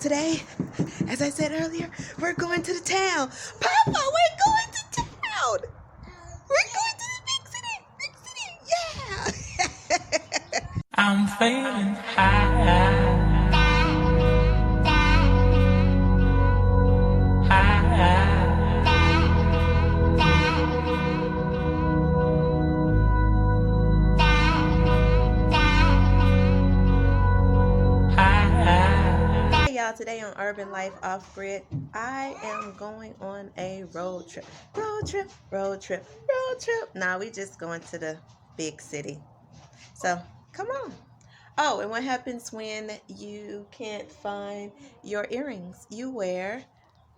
today, as I said earlier, we're going to the town. Papa, we're going to town. We're going to the big city. Yeah. I'm feeling high. Hey y'all, today on Urban Life Off Grid, I am going on a road trip. Road trip. Nah, we just going to the big city. So, come on. Oh, and what happens when you can't find your earrings? You wear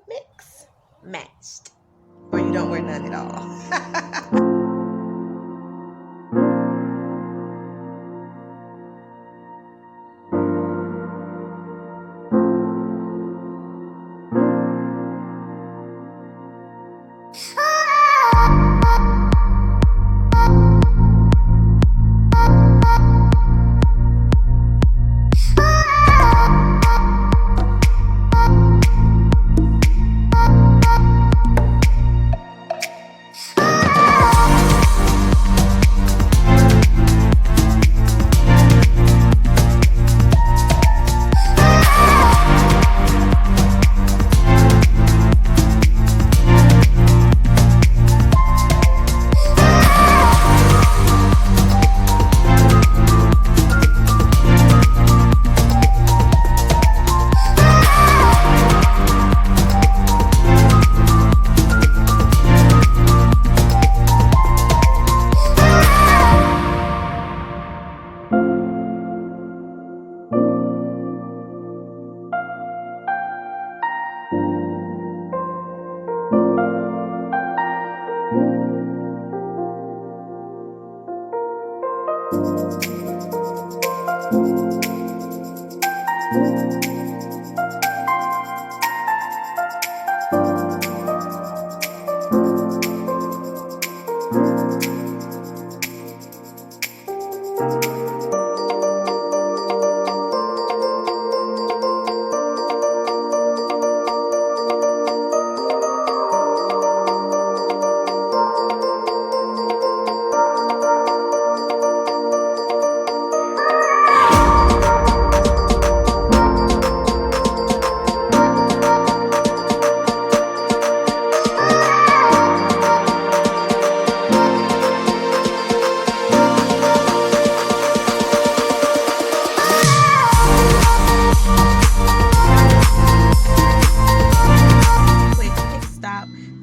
mix matched. Or you don't wear none at all.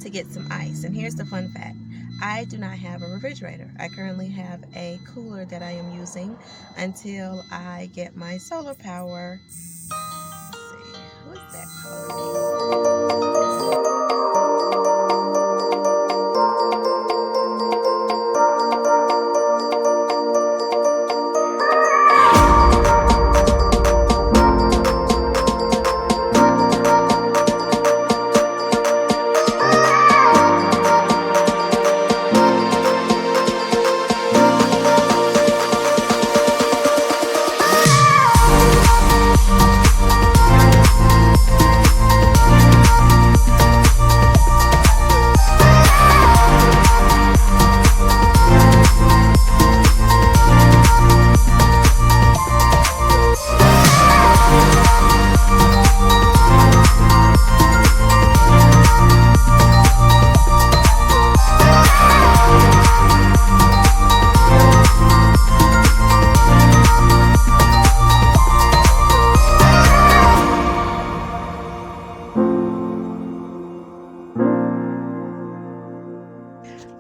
To get some ice. And here's the fun fact. I do not have a refrigerator. I currently have a cooler that I am using until I get my solar power. Let's see, what's that power?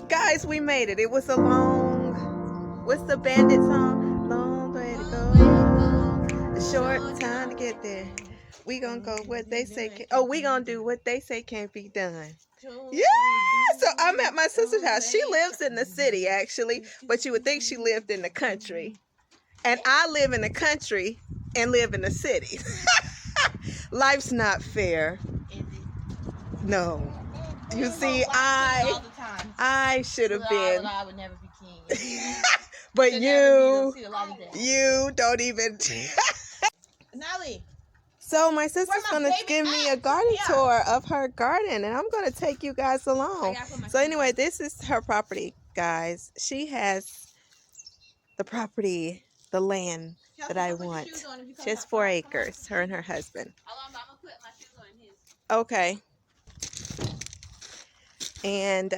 Guys, we made it. It was a long, what's the Bandit song? Long way to go, a short time to get there. We gonna go what they say we gonna do what they say can't be done. Yeah, so I'm at my sister's house. She lives in the city actually, but you would think she lived in the country. And I live in the country and live in the city. Life's not fair. No. You see, I should have been. I would never be king. But you don't even. Nolly, So my sister's gonna give me a garden tour of her garden, and I'm gonna take you guys along. So anyway, this is her property, guys. She has the property, the land that I want. She has 4 acres, her and her husband. Okay. And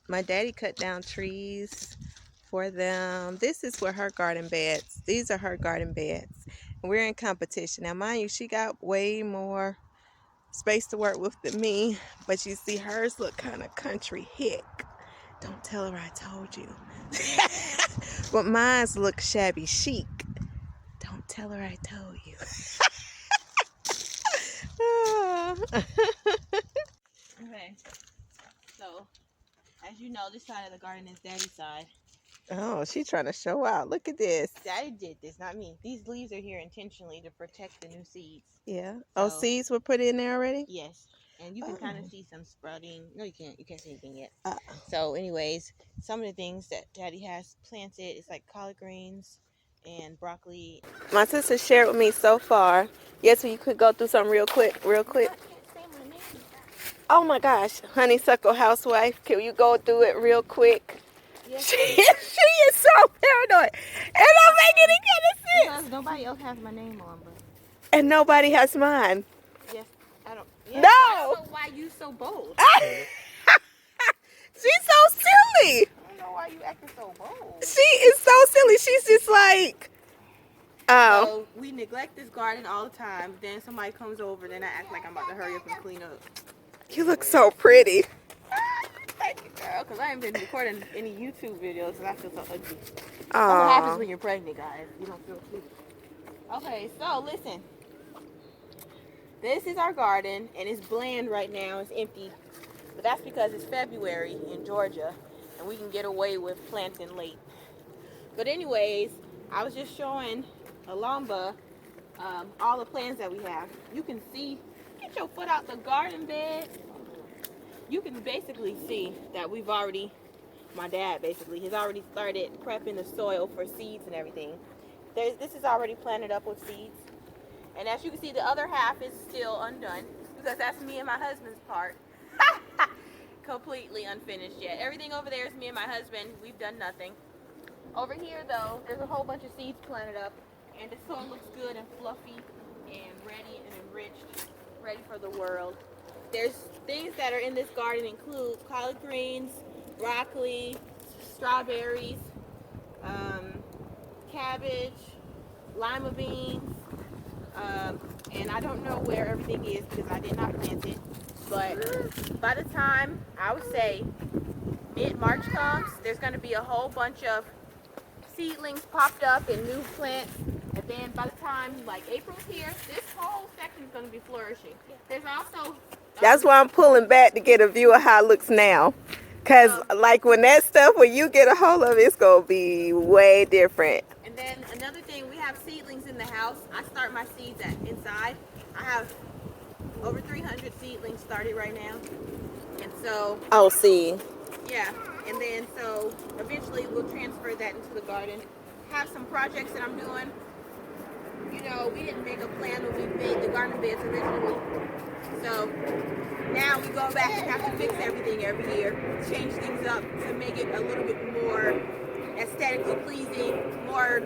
my daddy cut down trees for them. This is where her garden beds. These are her garden beds. And we're in competition. Now, mind you, she got way more space to work with than me. But you see, hers look kind of country hick. Don't tell her I told you. But mine's look shabby chic. Don't tell her I told you. Okay. So, as you know, this side of the garden is Daddy's side. Oh, she's trying to show out. Look at this. Daddy did this, not me. These leaves are here intentionally to protect the new seeds. Yeah. Oh, seeds were put in there already? Yes. And you can kind of see some sprouting. No, you can't. You can't see anything yet. Uh-oh. So, anyways, some of the things that Daddy has planted is like collard greens and broccoli. My sister shared with me so far. Yes, you could go through something real quick. Oh my gosh, honeysuckle housewife, can you go through it real quick? Yes. She is so paranoid. It don't make any kind of sense. Because nobody else has my name on, but. And nobody has mine. Yes, I don't. Yes, No. I don't know why you so bold. She's so silly. I don't know why you acting so bold. She is so silly. She's just like, oh. So we neglect this garden all the time. Then somebody comes over, then I act like I'm about to hurry up and clean up. You look so pretty. Thank you, girl, because I ain't been recording any YouTube videos because I feel so ugly. That's what Aw. happens when you're pregnant, guys. You don't feel cute. Okay, so listen. This is our garden, and it's bland right now. It's empty. But that's because it's February in Georgia, and we can get away with planting late. But anyways, I was just showing Alamba all the plants that we have. You can see, get your foot out the garden bed. You can basically see that we've already, my dad basically, has already started prepping the soil for seeds and everything. This is already planted up with seeds. And as you can see, the other half is still undone because that's me and my husband's part. Completely unfinished yet. Everything over there is me and my husband. We've done nothing. Over here, though, there's a whole bunch of seeds planted up, and the soil looks good and fluffy and ready and enriched, ready for the world. There's things that are in this garden include collard greens, broccoli, strawberries, cabbage, lima beans, and I don't know where everything is because I did not plant it. But by the time, I would say, mid-March comes, there's going to be a whole bunch of seedlings popped up and new plants. And then by the time, like, April's here, this whole section is going to be flourishing. There's also... That's why I'm pulling back to get a view of how it looks now. Because, like, when that stuff, when you get a hold of it, it's going to be way different. And then another thing, we have seedlings in the house. I start my seeds inside. I have over 300 seedlings started right now. And so... Oh, see. Yeah. And then, so, eventually we'll transfer that into the garden. Have some projects that I'm doing. You know, we didn't make a plan when we made the garden beds originally. So now we go back and have to fix everything every year, change things up to make it a little bit more aesthetically pleasing, more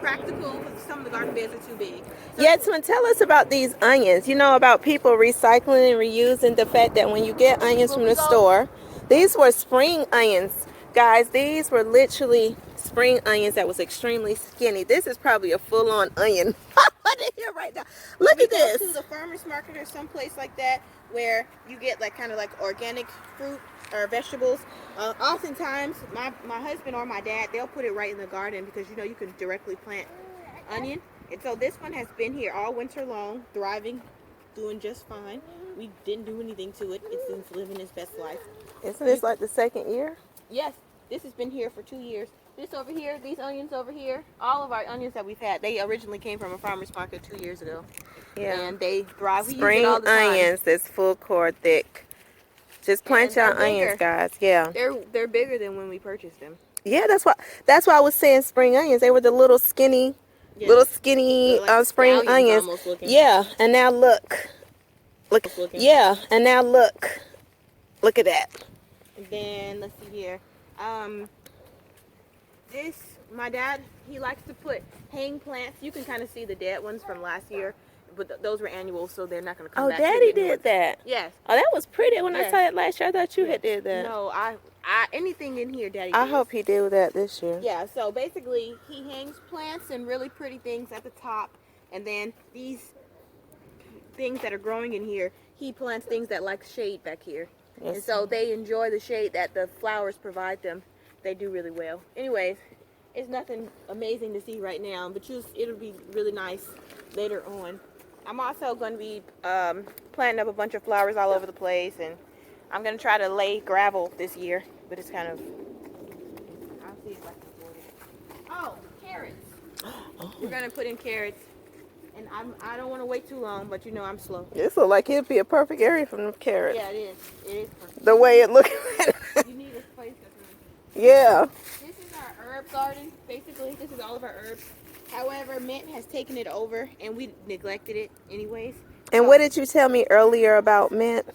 practical, because some of the garden beds are too big. So, Yasmin, tell us about these onions. You know about people recycling and reusing, the fact that when you get onions from the store, these were spring onions. Guys, these were literally spring onions that was extremely skinny. This is probably a full-on onion. Here right now. Look at this. Go to the farmer's market or someplace like that where you get like kind of like organic fruit or vegetables. Oftentimes, my husband or my dad, they'll put it right in the garden because you know you can directly plant onion. And so this one has been here all winter long, thriving, doing just fine. We didn't do anything to it. It's living its best life. Isn't this like the second year? Yes, this has been here for 2 years. This over here, these onions over here, all of our onions that we've had, they originally came from a farmer's market 2 years ago. Yeah. And they thrive. We Spring use it all the time. onions that's full core thick. Just plant your onions, guys. Yeah. They're bigger than when we purchased them. Yeah, that's why I was saying spring onions. They were the little skinny Yeah. little skinny Like spring scallions onions. almost looking. Yeah, and now look. Yeah, and now look. Look at that. And then let's see here. This my dad, he likes to put hang plants. You can kind of see the dead ones from last year, but those were annual, so they're not going to come Oh, back. Daddy did that. Yes. Oh, that was pretty. When I Yes. saw it last year, I thought you Yes. had did that. No, I anything in here, Daddy. I did. hope he did that this year. Yeah. So basically, he hangs plants and really pretty things at the top, and then these things that are growing in here, he plants things that like shade back here. Yes. And so they enjoy the shade that the flowers provide them. They do really well. Anyways, it's nothing amazing to see right now, but it'll be really nice later on. I'm also going to be planting up a bunch of flowers all over the place, and I'm going to try to lay gravel this year, but it's kind of, I'll see if I can afford it. Oh, carrots. We're going to put in carrots. And I don't want to wait too long, but you know I'm slow. This look like it'd be a perfect area for them carrots. Yeah, it is. It is perfect. The way it looks. You need a space that's Yeah. This is our herb garden. Basically, this is all of our herbs. However, mint has taken it over, and we neglected it anyways. And what did you tell me earlier about mint?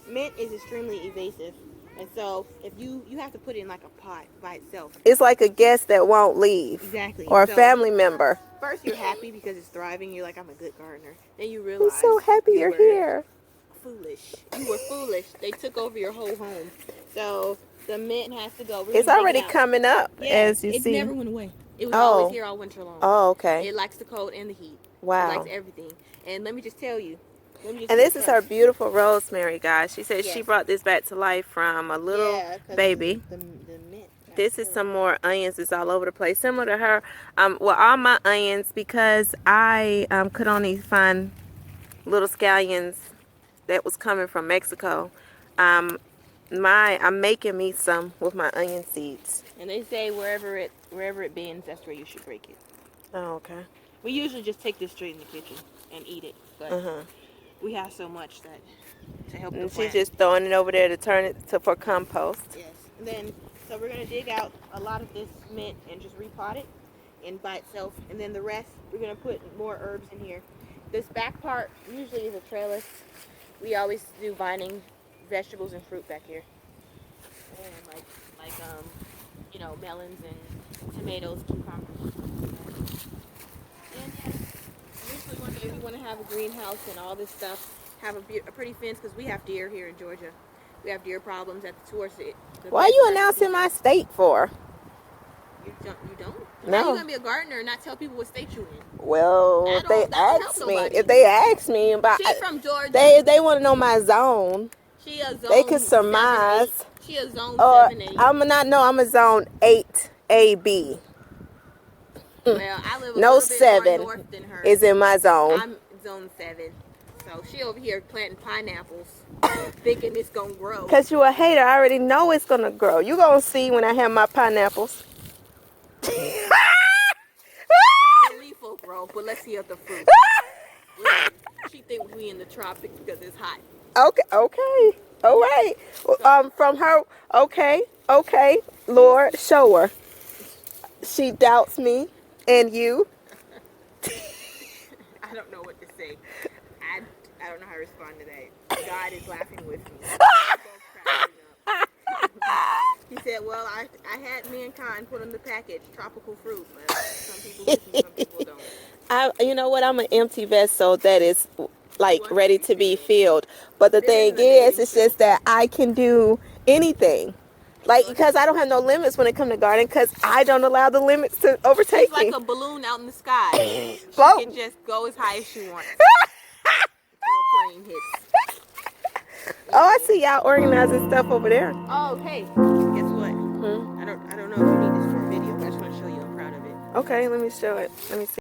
Mint is extremely evasive. And so, if you have to put it in like a pot by itself. It's like a guest that won't leave. Exactly. Or a family member. First, you're happy because it's thriving. You're like, I'm a good gardener. Then you realize I'm so happy you're here. Foolish. You were foolish. They took over your whole home. So the mint has to go. It's already coming up, as you see. It never went away. It was always here all winter long. Oh, okay. It likes the cold and the heat. Wow. It likes everything. And let me just tell you. And this is her beautiful rosemary, guys. She said she Yes. brought this back to life from a little baby. The mint. This is some more onions. It's all over the place. Similar to her. Well, all my onions, because I could only find little scallions that was coming from Mexico. I'm making me some with my onion seeds. And they say wherever it bends, that's where you should break it. Oh, okay. We usually just take this straight in the kitchen and eat it. But we have so much that to help the And plant. she's just throwing it over there to turn it for compost. Yes. And then, so we're going to dig out a lot of this mint and just repot it and by itself. And then the rest, we're going to put more herbs in here. This back part usually is a trellis. We always do vining vegetables and fruit back here. And like you know, melons and tomatoes, cucumbers. And usually if you want to have a greenhouse and all this stuff, have a pretty fence, because we have deer here in Georgia. We have deer problems towards it. Why are you announcing my state for? You don't? No. How you gonna be a gardener and not tell people what state you in? Well, if they ask me about, She's from Georgia. they want to know my zone. She a zone. They could surmise. 7-8. She a zone Or 7-8. I'm a zone 8AB. Well, I live a No, little bit 7 more north than her. is in my zone. I'm zone 7. So she over here planting pineapples, thinking it's gonna grow. Cause you a hater, I already know it's gonna grow. You gonna see when I have my pineapples. The leaf will grow, but let's see if the fruit. She thinks we in the tropics because it's hot. Okay, all right. From her, okay, Lord, show her. She doubts me and you. I don't know what to say. I don't know how to respond to that. God is laughing with me. He said, well, I had mankind put on the package tropical fruit, but some people listen, some people don't. You know what? I'm an empty vessel that is like ready to be filled. But the thing is, it's just that I can do anything. Like, because I don't have no limits when it comes to gardening, because I don't allow the limits to overtake me. She's like a balloon out in the sky. She Float. can just go as high as she wants. Until a plane hits. Oh, I see y'all organizing stuff over there. Oh, hey, guess what? I don't know if you need this for a video, but I just want to show you I'm proud of it. Okay, let me show it. Let me see.